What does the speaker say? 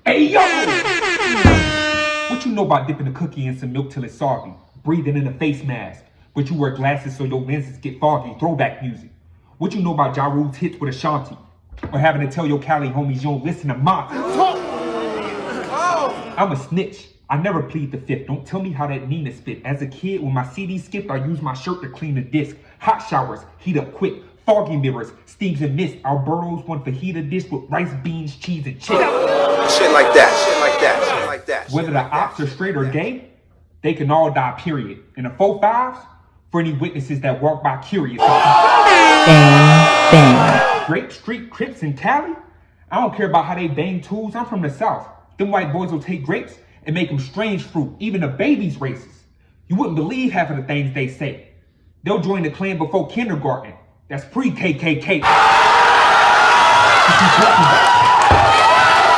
Hey yo! What you know about dipping a cookie in some milk till it's soggy? Breathing in a face mask, but you wear glasses so your lenses get foggy. Throwback music. What you know about Ja Rule's hits with Ashanti? Or having to tell your Cali homies you don't listen to Monty? I'm a snitch. I never plead the fifth. Don't tell me how that Nina spit. As a kid, when my CD skipped, I used my shirt to clean the disc. Hot showers, heat up quick. Foggy mirrors, steams and mist. Alberto's one fajita dish with rice, beans, cheese, and chips. Shit like that, shit like that, shit like that. Whether the ops are straight or gay, they can all die, period. And the 4-5s, for any witnesses that walk by curious. Bang, bang. Grape Street Crips in Cali? I don't care about how they bang tools. I'm from the South. Them white boys will take grapes and make them strange fruit. Even the babies racist. You wouldn't believe half of the things they say. They'll join the Klan before kindergarten. That's pre-KKK.